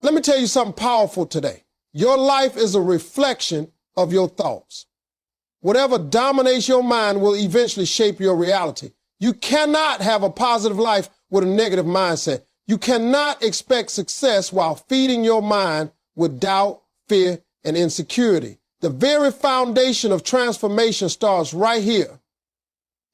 Let me tell you something powerful today. Your life is a reflection of your thoughts. Whatever dominates your mind will eventually shape your reality. You cannot have a positive life with a negative mindset. You cannot expect success while feeding your mind with doubt, fear, and insecurity. The very foundation of transformation starts right here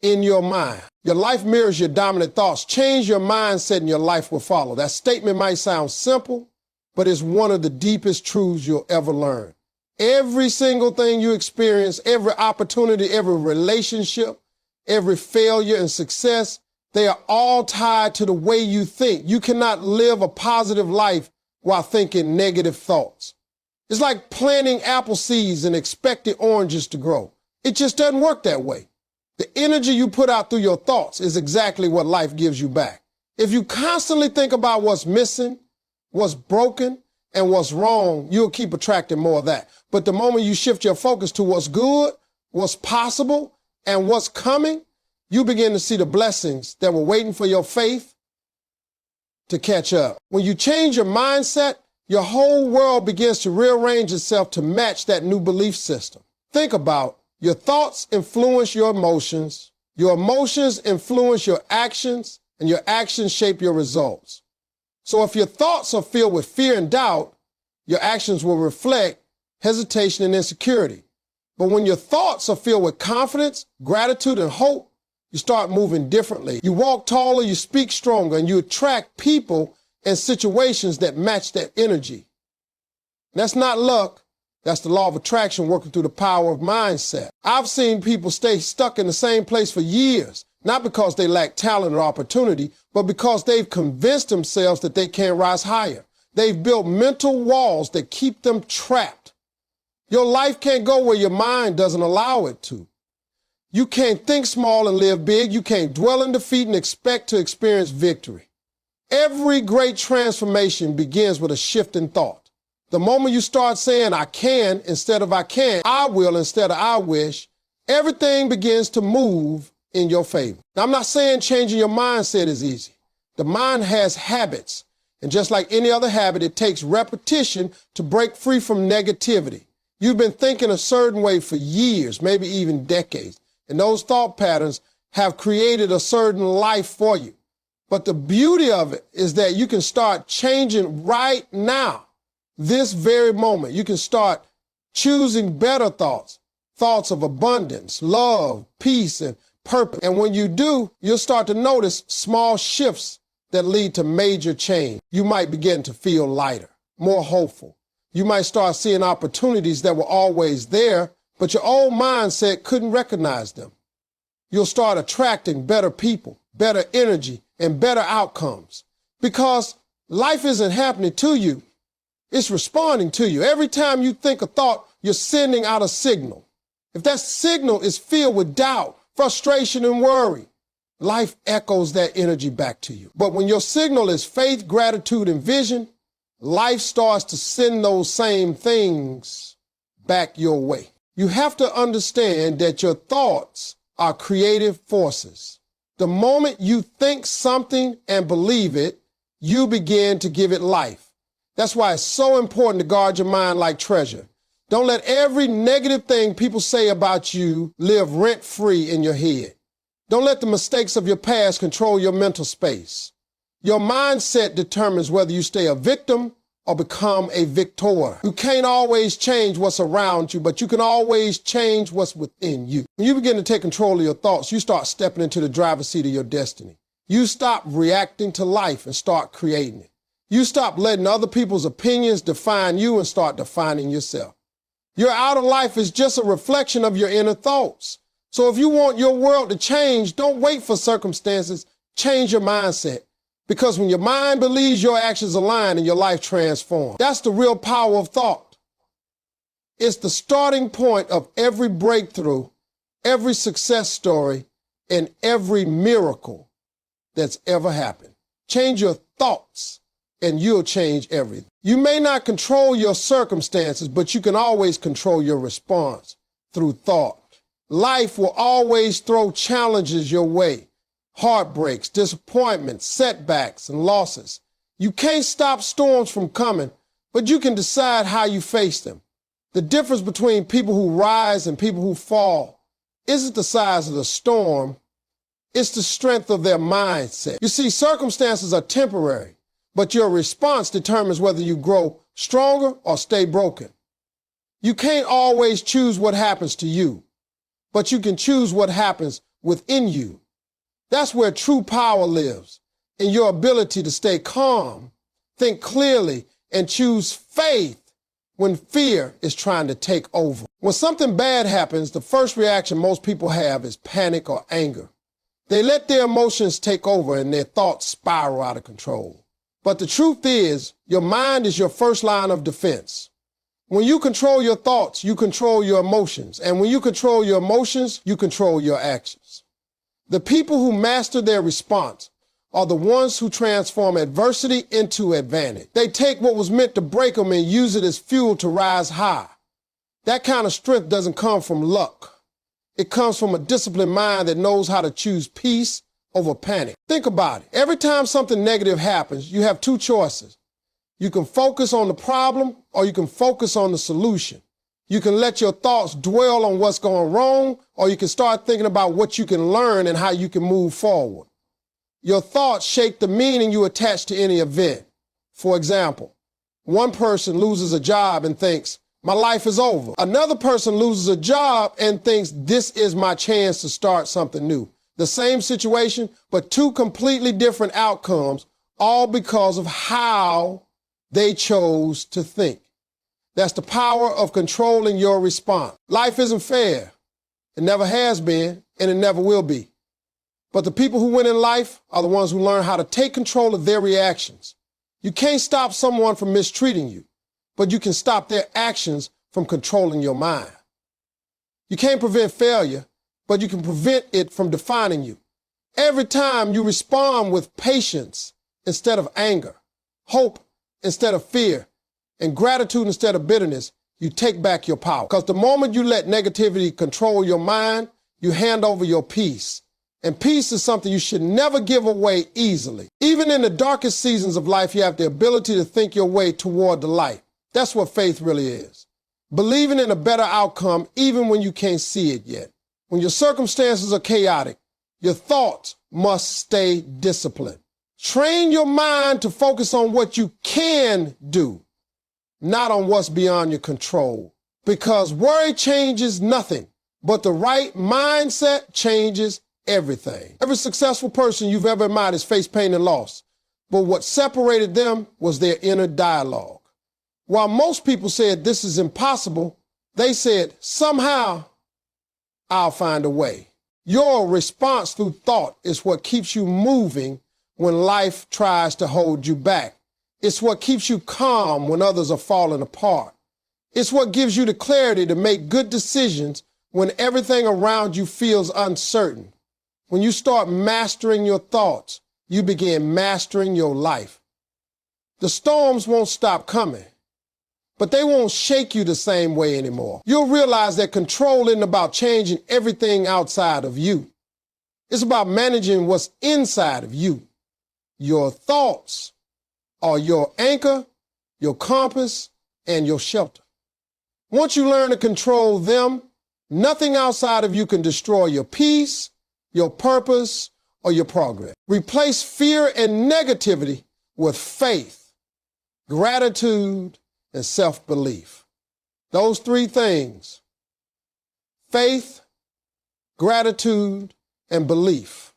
in your mind. Your life mirrors your dominant thoughts. Change your mindset and your life will follow. That statement might sound simple, but it's one of the deepest truths you'll ever learn. Every single thing you experience, every opportunity, every relationship, every failure and success, they are all tied to the way you think. You cannot live a positive life while thinking negative thoughts. It's like planting apple seeds and expecting oranges to grow. It just doesn't work that way. The energy you put out through your thoughts is exactly what life gives you back. If you constantly think about what's missing, what's broken, and what's wrong, you'll keep attracting more of that. But the moment you shift your focus to what's good, what's possible, and what's coming, you begin to see the blessings that were waiting for your faith to catch up. When you change your mindset, your whole world begins to rearrange itself to match that new belief system. Think about your thoughts influence your emotions influence your actions, and your actions shape your results. So if your thoughts are filled with fear and doubt, your actions will reflect hesitation and insecurity. But when your thoughts are filled with confidence, gratitude, and hope, you start moving differently. You walk taller, you speak stronger, and you attract people and situations that match that energy. That's not luck. That's the law of attraction working through the power of mindset. I've seen people stay stuck in the same place for years, not because they lack talent or opportunity, but because they've convinced themselves that they can't rise higher. They've built mental walls that keep them trapped. Your life can't go where your mind doesn't allow it to. You can't think small and live big. You can't dwell in defeat and expect to experience victory. Every great transformation begins with a shift in thought. The moment you start saying, I can, instead of I can't, I will, instead of I wish, everything begins to move in your favor. Now, I'm not saying changing your mindset is easy. The mind has habits. And just like any other habit, it takes repetition to break free from negativity. You've been thinking a certain way for years, maybe even decades. And those thought patterns have created a certain life for you. But the beauty of it is that you can start changing right now, this very moment. You can start choosing better thoughts, thoughts of abundance, love, peace, and purpose. And when you do, you'll start to notice small shifts that lead to major change. You might begin to feel lighter, more hopeful. You might start seeing opportunities that were always there, but your old mindset couldn't recognize them. You'll start attracting better people, better energy, and better outcomes. Because life isn't happening to you, it's responding to you. Every time you think a thought, you're sending out a signal. If that signal is filled with doubt, frustration, and worry, life echoes that energy back to you. But when your signal is faith, gratitude, and vision, life starts to send those same things back your way. You have to understand that your thoughts are creative forces. The moment you think something and believe it, you begin to give it life. That's why it's so important to guard your mind like treasure. Don't let every negative thing people say about you live rent-free in your head. Don't let the mistakes of your past control your mental space. Your mindset determines whether you stay a victim or become a victor. You can't always change what's around you, but you can always change what's within you. When you begin to take control of your thoughts, you start stepping into the driver's seat of your destiny. You stop reacting to life and start creating it. You stop letting other people's opinions define you and start defining yourself. Your outer life is just a reflection of your inner thoughts. So if you want your world to change, don't wait for circumstances. Change your mindset. Because when your mind believes, your actions align and your life transforms. That's the real power of thought. It's the starting point of every breakthrough, every success story, and every miracle that's ever happened. Change your thoughts and you'll change everything. You may not control your circumstances, but you can always control your response through thought. Life will always throw challenges your way. Heartbreaks, disappointments, setbacks, and losses. You can't stop storms from coming, but you can decide how you face them. The difference between people who rise and people who fall isn't the size of the storm, it's the strength of their mindset. You see, circumstances are temporary, but your response determines whether you grow stronger or stay broken. You can't always choose what happens to you, but you can choose what happens within you. That's where true power lives, in your ability to stay calm, think clearly, and choose faith when fear is trying to take over. When something bad happens, the first reaction most people have is panic or anger. They let their emotions take over and their thoughts spiral out of control. But the truth is, your mind is your first line of defense. When you control your thoughts, you control your emotions. And when you control your emotions, you control your actions. The people who master their response are the ones who transform adversity into advantage. They take what was meant to break them and use it as fuel to rise high. That kind of strength doesn't come from luck. It comes from a disciplined mind that knows how to choose peace over panic. Think about it. Every time something negative happens, you have two choices. You can focus on the problem or you can focus on the solution. You can let your thoughts dwell on what's going wrong, or you can start thinking about what you can learn and how you can move forward. Your thoughts shape the meaning you attach to any event. For example, one person loses a job and thinks, my life is over. Another person loses a job and thinks, this is my chance to start something new. The same situation, but two completely different outcomes, all because of how they chose to think. That's the power of controlling your response. Life isn't fair. It never has been, and it never will be. But the people who win in life are the ones who learn how to take control of their reactions. You can't stop someone from mistreating you, but you can stop their actions from controlling your mind. You can't prevent failure, but you can prevent it from defining you. Every time you respond with patience instead of anger, hope instead of fear, and gratitude instead of bitterness, you take back your power. Because the moment you let negativity control your mind, you hand over your peace. And peace is something you should never give away easily. Even in the darkest seasons of life, you have the ability to think your way toward the light. That's what faith really is. Believing in a better outcome even when you can't see it yet. When your circumstances are chaotic, your thoughts must stay disciplined. Train your mind to focus on what you can do, not on what's beyond your control. Because worry changes nothing, but the right mindset changes everything. Every successful person you've ever admired has faced pain and loss, but what separated them was their inner dialogue. While most people said this is impossible, they said, somehow I'll find a way. Your response through thought is what keeps you moving when life tries to hold you back. It's what keeps you calm when others are falling apart. It's what gives you the clarity to make good decisions when everything around you feels uncertain. When you start mastering your thoughts, you begin mastering your life. The storms won't stop coming, but they won't shake you the same way anymore. You'll realize that control isn't about changing everything outside of you. It's about managing what's inside of you. Your thoughts are your anchor, your compass, and your shelter. Once you learn to control them, nothing outside of you can destroy your peace, your purpose, or your progress. Replace fear and negativity with faith, gratitude, and self-belief. Those three things, faith, gratitude, and belief.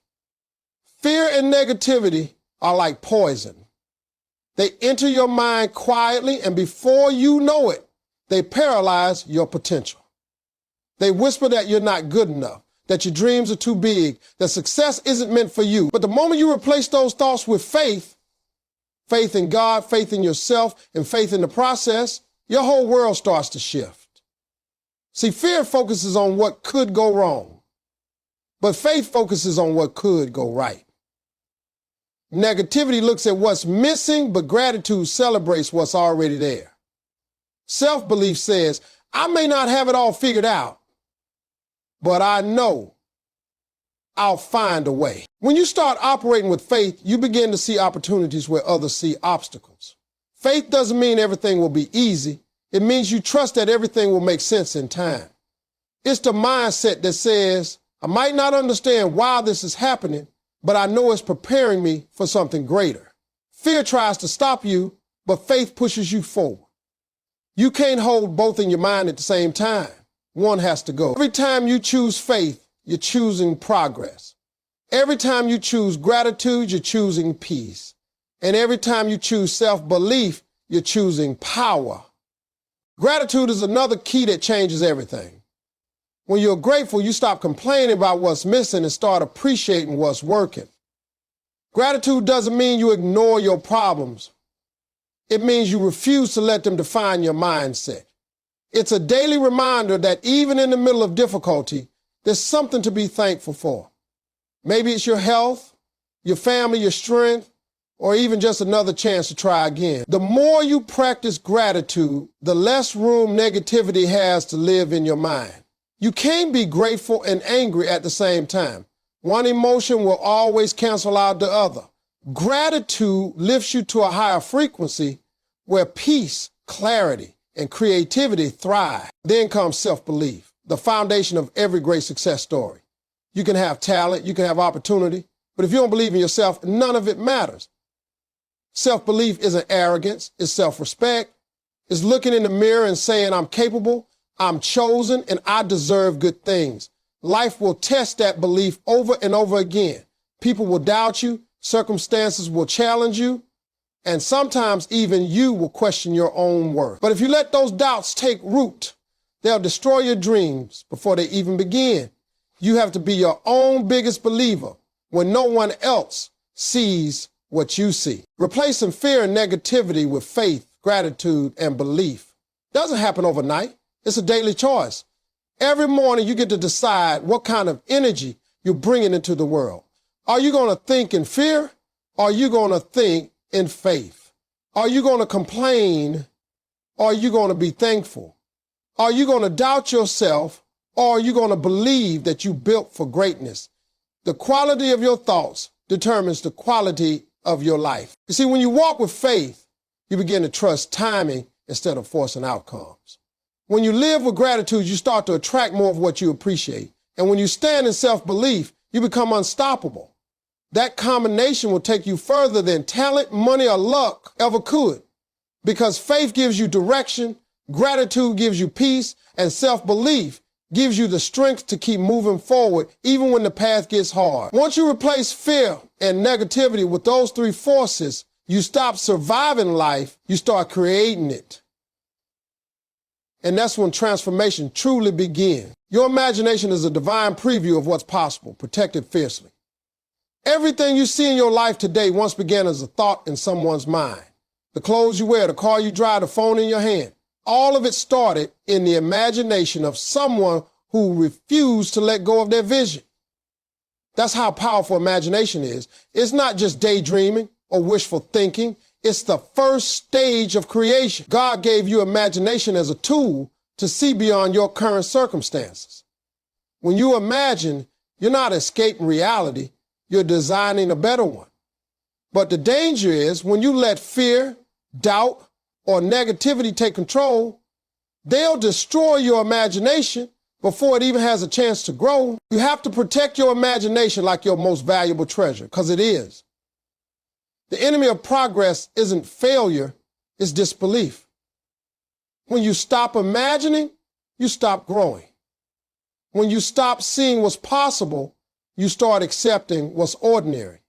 Fear and negativity are like poison. They enter your mind quietly, and before you know it, they paralyze your potential. They whisper that you're not good enough, that your dreams are too big, that success isn't meant for you. But the moment you replace those thoughts with faith, faith in God, faith in yourself, and faith in the process, your whole world starts to shift. See, fear focuses on what could go wrong, but faith focuses on what could go right. Negativity looks at what's missing, but gratitude celebrates what's already there. Self-belief says, I may not have it all figured out, but I know I'll find a way. When you start operating with faith, you begin to see opportunities where others see obstacles. Faith doesn't mean everything will be easy. It means you trust that everything will make sense in time. It's the mindset that says, I might not understand why this is happening, but I know it's preparing me for something greater. Fear tries to stop you, but faith pushes you forward. You can't hold both in your mind at the same time. One has to go. Every time you choose faith, you're choosing progress. Every time you choose gratitude, you're choosing peace. And every time you choose self-belief, you're choosing power. Gratitude is another key that changes everything. When you're grateful, you stop complaining about what's missing and start appreciating what's working. Gratitude doesn't mean you ignore your problems. It means you refuse to let them define your mindset. It's a daily reminder that even in the middle of difficulty, there's something to be thankful for. Maybe it's your health, your family, your strength, or even just another chance to try again. The more you practice gratitude, the less room negativity has to live in your mind. You can't be grateful and angry at the same time. One emotion will always cancel out the other. Gratitude lifts you to a higher frequency where peace, clarity, and creativity thrive. Then comes self-belief, the foundation of every great success story. You can have talent, you can have opportunity, but if you don't believe in yourself, none of it matters. Self-belief isn't arrogance, it's self-respect. It's looking in the mirror and saying, I'm capable, I'm chosen, and I deserve good things. Life will test that belief over and over again. People will doubt you, circumstances will challenge you, and sometimes even you will question your own worth. But if you let those doubts take root, they'll destroy your dreams before they even begin. You have to be your own biggest believer when no one else sees what you see. Replacing fear and negativity with faith, gratitude, and belief doesn't happen overnight. It's a daily choice. Every morning you get to decide what kind of energy you're bringing into the world. Are you going to think in fear? Or are you going to think in faith? Are you going to complain? Or are you going to be thankful? Are you going to doubt yourself? Or are you going to believe that you built for greatness? The quality of your thoughts determines the quality of your life. You see, when you walk with faith, you begin to trust timing instead of forcing outcomes. When you live with gratitude, you start to attract more of what you appreciate. And when you stand in self-belief, you become unstoppable. That combination will take you further than talent, money, or luck ever could. Because faith gives you direction, gratitude gives you peace, and self-belief gives you the strength to keep moving forward even when the path gets hard. Once you replace fear and negativity with those three forces, you stop surviving life, you start creating it. And that's when transformation truly begins. Your imagination is a divine preview of what's possible. Protect it fiercely. Everything you see in your life today once began as a thought in someone's mind. The clothes you wear, the car you drive, the phone in your hand. All of it started in the imagination of someone who refused to let go of their vision. That's how powerful imagination is. It's not just daydreaming or wishful thinking. It's the first stage of creation. God gave you imagination as a tool to see beyond your current circumstances. When you imagine, you're not escaping reality, you're designing a better one. But the danger is when you let fear, doubt, or negativity take control, they'll destroy your imagination before it even has a chance to grow. You have to protect your imagination like your most valuable treasure, because it is. The enemy of progress isn't failure, it's disbelief. When you stop imagining, you stop growing. When you stop seeing what's possible, you start accepting what's ordinary.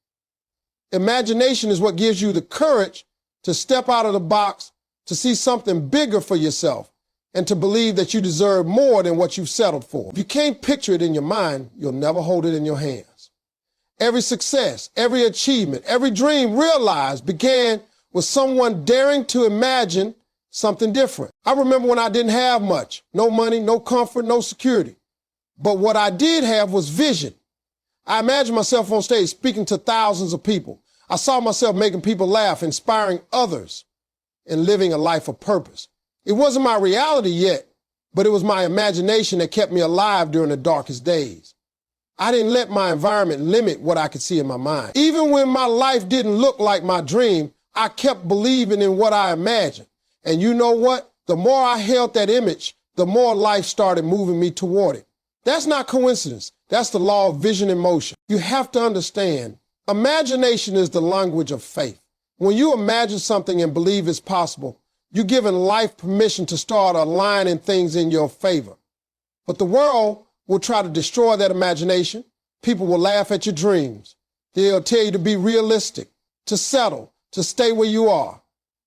Imagination is what gives you the courage to step out of the box, to see something bigger for yourself, and to believe that you deserve more than what you've settled for. If you can't picture it in your mind, you'll never hold it in your hands. Every success, every achievement, every dream realized began with someone daring to imagine something different. I remember when I didn't have much, no money, no comfort, no security. But what I did have was vision. I imagined myself on stage speaking to thousands of people. I saw myself making people laugh, inspiring others, and living a life of purpose. It wasn't my reality yet, but it was my imagination that kept me alive during the darkest days. I didn't let my environment limit what I could see in my mind. Even when my life didn't look like my dream, I kept believing in what I imagined. And you know what? The more I held that image, the more life started moving me toward it. That's not coincidence. That's the law of vision in motion. You have to understand, imagination is the language of faith. When you imagine something and believe it's possible, you're giving life permission to start aligning things in your favor. But the world will try to destroy that imagination. People will laugh at your dreams. They'll tell you to be realistic, to settle, to stay where you are.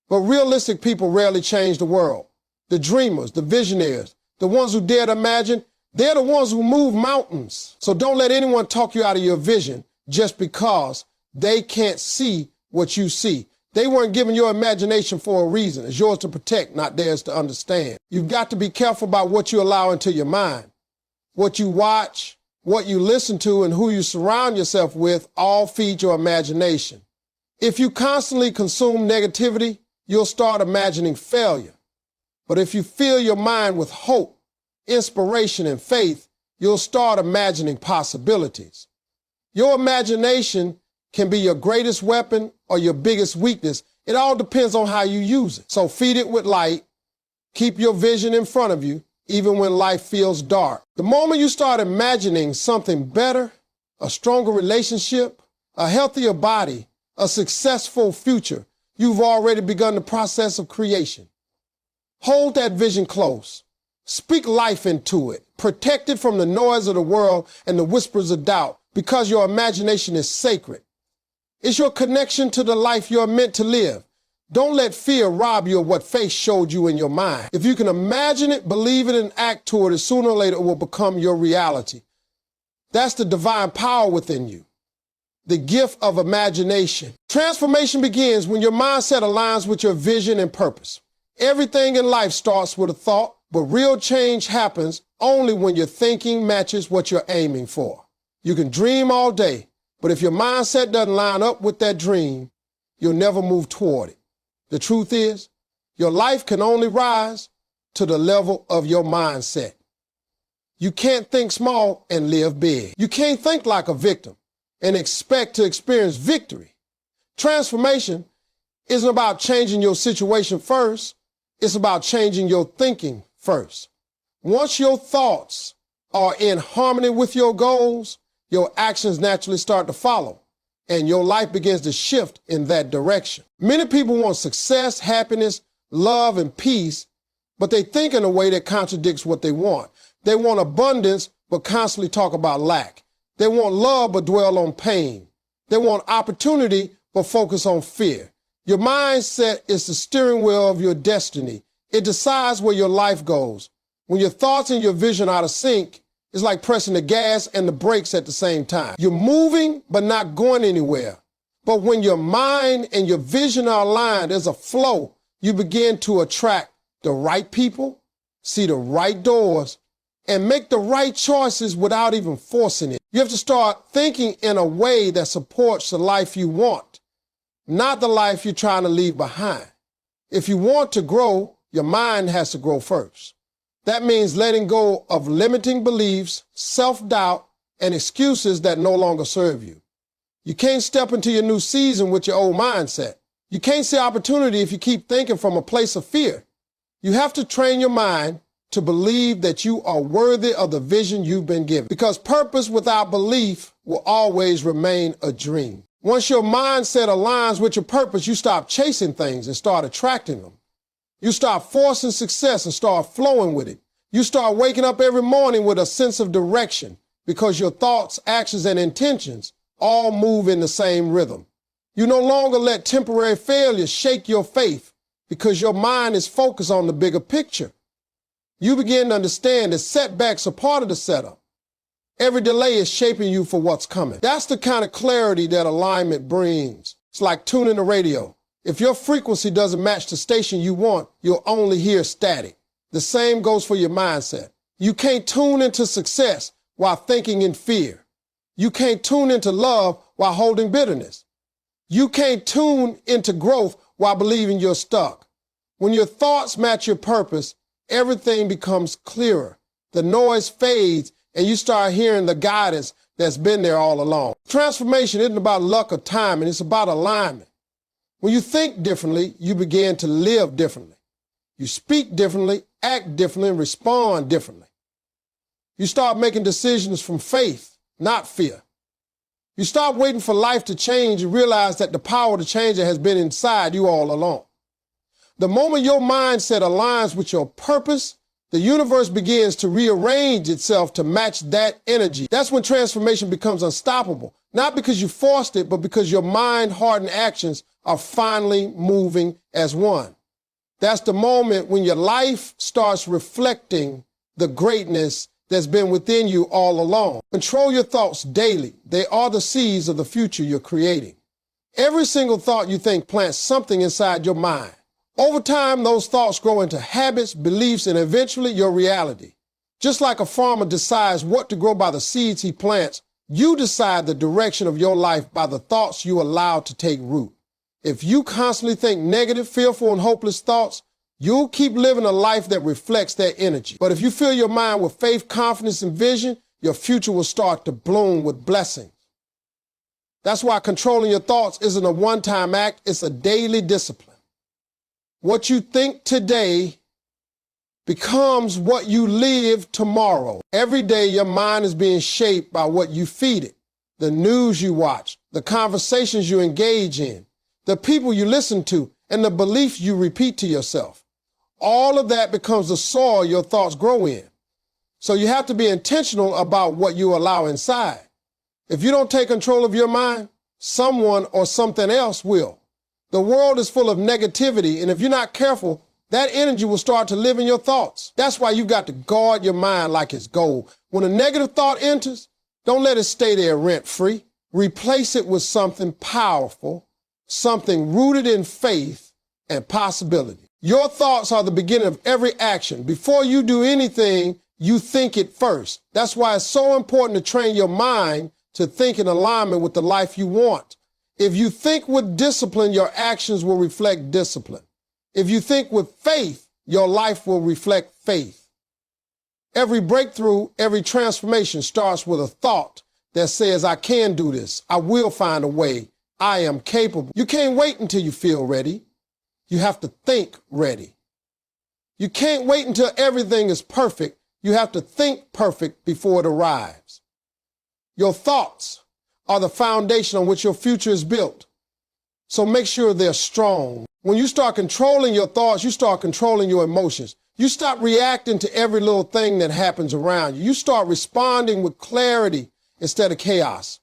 But realistic people rarely change the world. The dreamers, the visionaries, the ones who dare to imagine, they're the ones who move mountains. So don't let anyone talk you out of your vision just because they can't see what you see. They weren't giving your imagination for a reason. It's yours to protect, not theirs to understand. You've got to be careful about what you allow into your mind. What you watch, what you listen to, and who you surround yourself with all feed your imagination. If you constantly consume negativity, you'll start imagining failure. But if you fill your mind with hope, inspiration, and faith, you'll start imagining possibilities. Your imagination can be your greatest weapon or your biggest weakness. It all depends on how you use it. So feed it with light. Keep your vision in front of you, even when life feels dark. The moment you start imagining something better, a stronger relationship, a healthier body, a successful future, you've already begun the process of creation. Hold that vision close. Speak life into it. Protect it from the noise of the world and the whispers of doubt, because your imagination is sacred. It's your connection to the life you're meant to live. Don't let fear rob you of what faith showed you in your mind. If you can imagine it, believe it, and act toward it, sooner or later it will become your reality. That's the divine power within you, the gift of imagination. Transformation begins when your mindset aligns with your vision and purpose. Everything in life starts with a thought, but real change happens only when your thinking matches what you're aiming for. You can dream all day, but if your mindset doesn't line up with that dream, you'll never move toward it. The truth is, your life can only rise to the level of your mindset. You can't think small and live big. You can't think like a victim and expect to experience victory. Transformation isn't about changing your situation first. It's about changing your thinking first. Once your thoughts are in harmony with your goals, your actions naturally start to follow, and your life begins to shift in that direction. Many people want success, happiness, love, and peace, but they think in a way that contradicts what they want. They want abundance, but constantly talk about lack. They want love, but dwell on pain. They want opportunity, but focus on fear. Your mindset is the steering wheel of your destiny. It decides where your life goes. When your thoughts and your vision are out of sync, it's like pressing the gas and the brakes at the same time. You're moving, but not going anywhere. But when your mind and your vision are aligned, there's a flow. You begin to attract the right people, see the right doors, and make the right choices without even forcing it. You have to start thinking in a way that supports the life you want, not the life you're trying to leave behind. If you want to grow, your mind has to grow first. That means letting go of limiting beliefs, self-doubt, and excuses that no longer serve you. You can't step into your new season with your old mindset. You can't see opportunity if you keep thinking from a place of fear. You have to train your mind to believe that you are worthy of the vision you've been given, because purpose without belief will always remain a dream. Once your mindset aligns with your purpose, you stop chasing things and start attracting them. You start forcing success and start flowing with it. You start waking up every morning with a sense of direction, because your thoughts, actions, and intentions all move in the same rhythm. You no longer let temporary failures shake your faith, because your mind is focused on the bigger picture. You begin to understand that setbacks are part of the setup. Every delay is shaping you for what's coming. That's the kind of clarity that alignment brings. It's like tuning the radio. If your frequency doesn't match the station you want, you'll only hear static. The same goes for your mindset. You can't tune into success while thinking in fear. You can't tune into love while holding bitterness. You can't tune into growth while believing you're stuck. When your thoughts match your purpose, everything becomes clearer. The noise fades, and you start hearing the guidance that's been there all along. Transformation isn't about luck or timing. It's about alignment. When you think differently, you begin to live differently. You speak differently, act differently, and respond differently. You start making decisions from faith, not fear. You stop waiting for life to change and realize that the power to change it has been inside you all along. The moment your mindset aligns with your purpose, the universe begins to rearrange itself to match that energy. That's when transformation becomes unstoppable. Not because you forced it, but because your mind-hardened actions are finally moving as one. That's the moment when your life starts reflecting the greatness that's been within you all along. Control your thoughts daily. They are the seeds of the future you're creating. Every single thought you think plants something inside your mind. Over time, those thoughts grow into habits, beliefs, and eventually your reality. Just like a farmer decides what to grow by the seeds he plants, you decide the direction of your life by the thoughts you allow to take root. If you constantly think negative, fearful, and hopeless thoughts, you'll keep living a life that reflects that energy. But if you fill your mind with faith, confidence, and vision, your future will start to bloom with blessings. That's why controlling your thoughts isn't a one-time act, it's a daily discipline. What you think today becomes what you live tomorrow. Every day your mind is being shaped by what you feed it, the news you watch, the conversations you engage in, the people you listen to, and the beliefs you repeat to yourself. All of that becomes the soil your thoughts grow in. So you have to be intentional about what you allow inside. If you don't take control of your mind, someone or something else will. The world is full of negativity, and if you're not careful, that energy will start to live in your thoughts. That's why you've got to guard your mind like it's gold. When a negative thought enters, don't let it stay there rent-free. Replace it with something powerful, something rooted in faith and possibility. Your thoughts are the beginning of every action. Before you do anything, you think it first. That's why it's so important to train your mind to think in alignment with the life you want. If you think with discipline, your actions will reflect discipline. If you think with faith, your life will reflect faith. Every breakthrough, every transformation starts with a thought that says, I can do this. I will find a way. I am capable. You can't wait until you feel ready. You have to think ready. You can't wait until everything is perfect. You have to think perfect before it arrives. Your thoughts are the foundation on which your future is built. So make sure they're strong. When you start controlling your thoughts, you start controlling your emotions. You stop reacting to every little thing that happens around you. You start responding with clarity instead of chaos.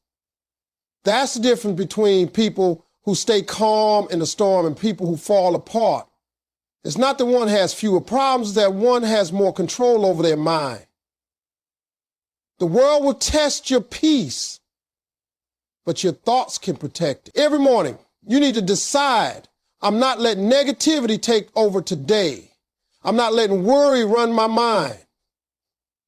That's the difference between people who stay calm in the storm and people who fall apart. It's not that one has fewer problems, it's that one has more control over their mind. The world will test your peace, but your thoughts can protect it. Every morning, you need to decide, I'm not letting negativity take over today. I'm not letting worry run my mind.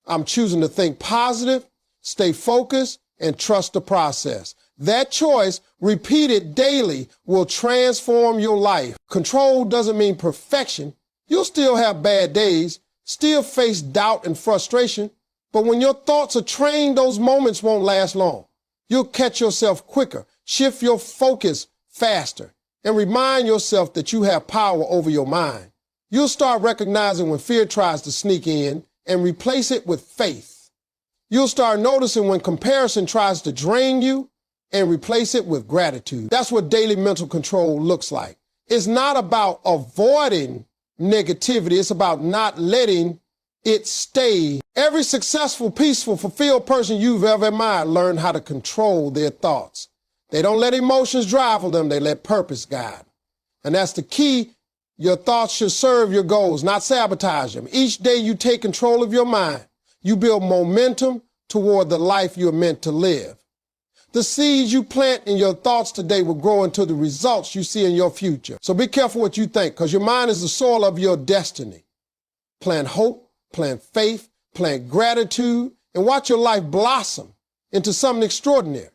I'm choosing to think positive, stay focused, and trust the process. That choice, repeated daily, will transform your life. Control doesn't mean perfection. You'll still have bad days, still face doubt and frustration, but when your thoughts are trained, those moments won't last long. You'll catch yourself quicker, shift your focus faster, and remind yourself that you have power over your mind. You'll start recognizing when fear tries to sneak in and replace it with faith. You'll start noticing when comparison tries to drain you and replace it with gratitude. That's what daily mental control looks like. It's not about avoiding negativity. It's about not letting it stay. Every successful, peaceful, fulfilled person you've ever admired learned how to control their thoughts. They don't let emotions drive them. They let purpose guide. And that's the key. Your thoughts should serve your goals, not sabotage them. Each day you take control of your mind, you build momentum toward the life you're meant to live. The seeds you plant in your thoughts today will grow into the results you see in your future. So be careful what you think, because your mind is the soil of your destiny. Plant hope, plant faith, plant gratitude, and watch your life blossom into something extraordinary.